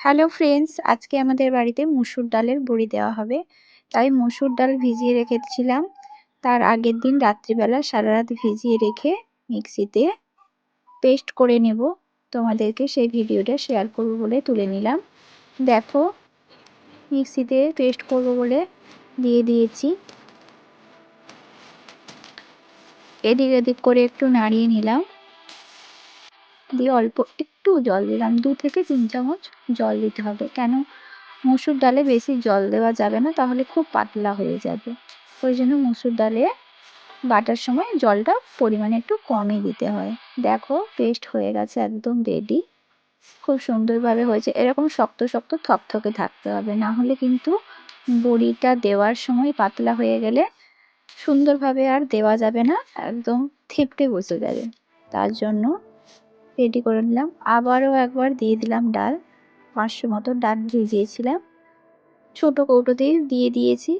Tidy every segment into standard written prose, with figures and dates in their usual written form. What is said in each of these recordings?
Hello friends, আজকে আমাদের বাড়িতে মুসুর ডালের বড়ি দেওয়া হবে। তাই মুসুর ডাল ভিজিয়ে রেখেছিলাম। তার আগের দিন রাত্রিবেলা সারা রাত ভিজিয়ে রেখে মিক্সিতে পেস্ট করে নেব। তোমাদেরকে সেই ভিডিওটা শেয়ার করব বলে তুলে নিলাম। দেখো, মিক্সিতে পেস্ট করব বলে দিয়ে দিয়েছি। এদিক এদিক করে একটু নাড়িয়ে নিলাম, দিয়ে অল্প একটু জল দিলাম। 2 থেকে 3 চামচ জল দিতে হবে, কেন মসুর ডালে বেশি জল দেওয়া যাবে না, তাহলে খুব পাতলা হয়ে যাবে। ওই জন্য মসুর ডালে বাটার সময় জলটা পরিমাণে একটু কমই দিতে হয়। দেখো, পেস্ট হয়ে গেছে, একদম রেডি। খুব সুন্দরভাবে হয়েছে। এরকম শক্ত শক্ত থকথকে থাকতে হবে, না হলে কিন্তু বড়িটা দেওয়ার সময় পাতলা হয়ে গেলে সুন্দরভাবে আর দেওয়া যাবে না, একদম থেপটে বসে যাবে। তার জন্য রেডি করে নিলাম। আবারও একবার দিয়ে দিলাম ডাল। 500 মতো ডাল ভিজিয়েছিলাম, ছোট কৌটোতেই দিয়ে দিয়েছি।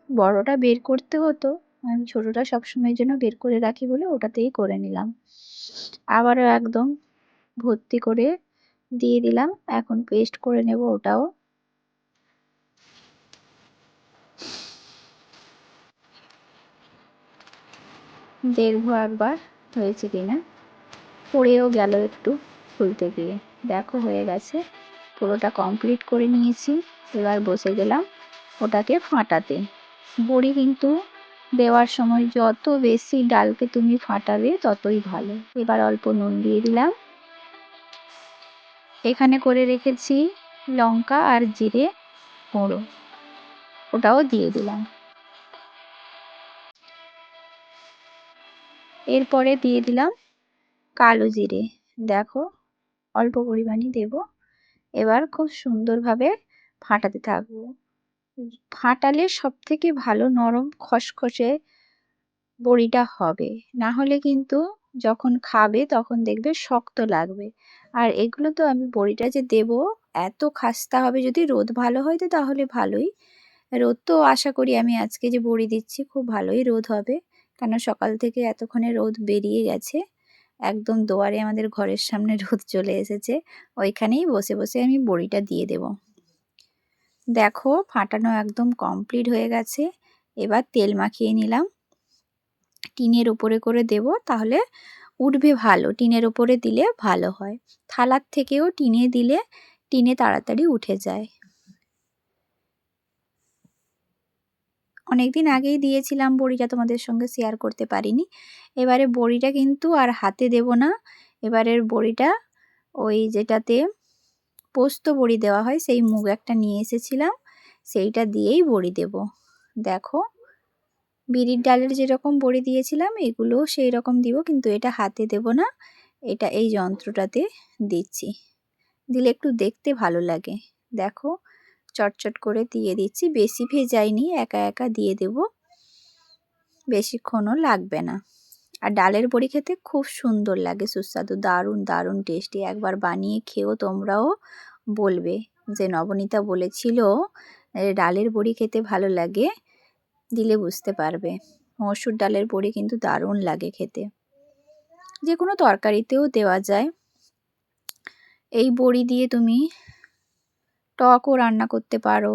বড়টা বের করতে হতো, আমি ছোটটা সবসময়ের জন্য বের করে রাখি বলে ওটাতেই করে নিলাম। আবারও একদম ভর্তি করে দিয়ে দিলাম। এখন পেস্ট করে নেব ওটাও। দেখবো একবার হয়েছে কিনা, পড়েও গেল একটু খুলতে গিয়ে। দেখো, হয়ে গেছে, পুরোটা কমপ্লিট করে নিয়েছি। এবার বসে গেলাম ওটাকে ফাটাতে। বড়ি কিন্তু দেওয়ার সময় যত বেশি ডালকে তুমি ফাটাবে ততই ভালো। এবার অল্প নুন দিয়ে দিলাম। এখানে করে রেখেছি লঙ্কা আর জিরে গুঁড়ো, ওটাও দিয়ে দিলাম। এরপরে দিয়ে দিলাম কালো জিরে। দেখো, অল্প পরিমাণে দেব। এবার খুব সুন্দরভাবে ফাটাতে থাকবো। ফাটালে সব থেকে ভালো নরম খসখসে বড়িটা হবে, না হলে কিন্তু যখন খাবে তখন দেখবে শক্ত লাগবে। আর এগুলো তো আমি বড়িটা যে দেব, এত খাস্তা হবে। যদি রোদ ভালো হয় তো তাহলে ভালোই। রোদ তো আশা করি আমি আজকে যে বড়ি দিচ্ছি খুব ভালোই রোদ হবে, কেন সকাল থেকে এতক্ষণে রোদ বেরিয়ে গেছে। একদম দুয়ারে আমাদের ঘরের সামনে রোদ চলে এসেছে। ওইখানেই বসে বসে আমি বড়িটা দিয়ে দেব। দেখো, ফাটানো একদম কমপ্লিট হয়ে গেছে। এবার তেল মাখিয়ে নিলাম। টিনের উপরে করে দেব, তাহলে উঠবে ভালো। টিনের উপরে দিলে ভালো হয়। থালার থেকেও টিনে দিলে টিনে তাড়াতাড়ি উঠে যায়। অনেকদিন আগেই দিয়েছিলাম বড়িটা, তোমাদের সঙ্গে শেয়ার করতে পারিনি। এবারে বড়িটা কিন্তু আর হাতে দেব না। এবারের বড়িটা ওই যেটাতে পোস্ত বড়ি দেওয়া হয় সেই মুগ একটা নিয়ে এসেছিলাম, সেইটা দিয়েই বড়ি দেব। দেখো, বিরির ডালের যেরকম বড়ি দিয়েছিলাম এগুলোও সেই রকম দিব, কিন্তু এটা হাতে দেব না, এটা এই যন্ত্রটাতে দিচ্ছি। দিলে একটু দেখতে ভালো লাগে। দেখো, চটচট করে দিয়ে দিচ্ছি, বেশি ভেজাইনি, একা একা দিয়ে দেব, বেশিক্ষণও লাগবে না। আর ডালের বড়ি খেতে খুব সুন্দর লাগে, সুস্বাদু, দারুণ দারুণ টেস্টি। একবার বানিয়ে খেও, তোমরাও বলবে যে নবনীতা বলেছিল ডালের বড়ি খেতে ভালো লাগে, দিলে বুঝতে পারবে। মসুর ডালের বড়ি কিন্তু দারুণ লাগে খেতে, যে কোনো তরকারিতেও দেওয়া যায়। এই বড়ি দিয়ে তুমি টকও রান্না করতে পারো,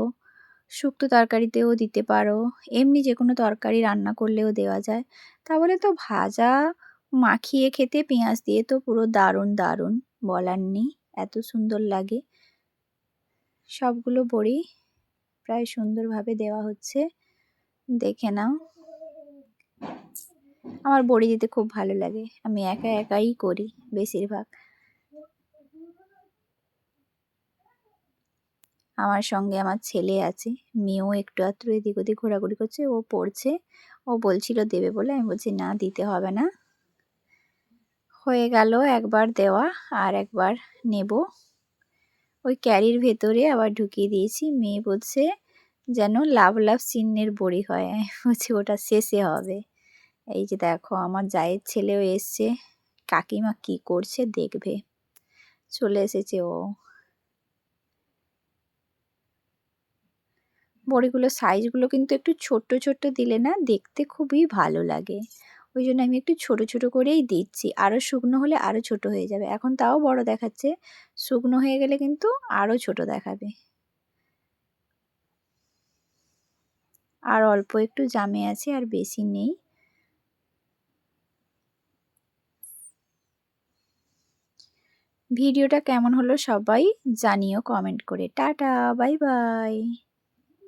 শুক্তো তরকারিতেও দিতে পারো, এমনি যে কোনো তরকারি রান্না করলেও দেওয়া যায়। তাহলে তো ভাজা মাখিয়ে খেতে পেঁয়াজ দিয়ে তো পুরো দারুণ দারুণ, বলার নেই, এত সুন্দর লাগে। সবগুলো বড়ি প্রায় সুন্দরভাবে দেওয়া হচ্ছে, দেখে নাও। আমার বড়ি দিতে খুব ভালো লাগে, আমি একা একাই করি বেশিরভাগ। আমার সঙ্গে আমার ছেলে আছে, মেয়েও একটু আধটু এদিক ওদিক ঘোরাঘুরি করছে, ও পড়ছে। ও বলছিল দেবে বলে, আমি বলছি না, দিতে হবে না। হয়ে গেল একবার দেওয়া, আর একবার নেব। ওই ক্যারির ভেতরে আবার ঢুকিয়ে দিয়েছি। মেয়ে বলছে যেন লাভ লাভ চিহ্নের বড়ি হয়, আমি বলছি ওটা শেষে হবে। এই যে দেখো, আমার জায়ের ছেলেও এসছে, কাকিমা কি করছে দেখবে, চলে এসেছে ও। বড়িগুলো সাইজগুলো কিন্তু একটু ছোট্ট ছোট্ট দিলে না দেখতে খুবই ভালো লাগে। ওই জন্য আমি একটু ছোট ছোট করেই দিচ্ছি। আরও শুকনো হলে আরও ছোট হয়ে যাবে। এখন তাও বড় দেখাচ্ছে, শুকনো হয়ে গেলে কিন্তু আরও ছোট দেখাবে। আর অল্প একটু জামে আছে, আর বেশি নেই। ভিডিওটা কেমন হলো সবাই জানিও কমেন্ট করে। Tata, bye bye.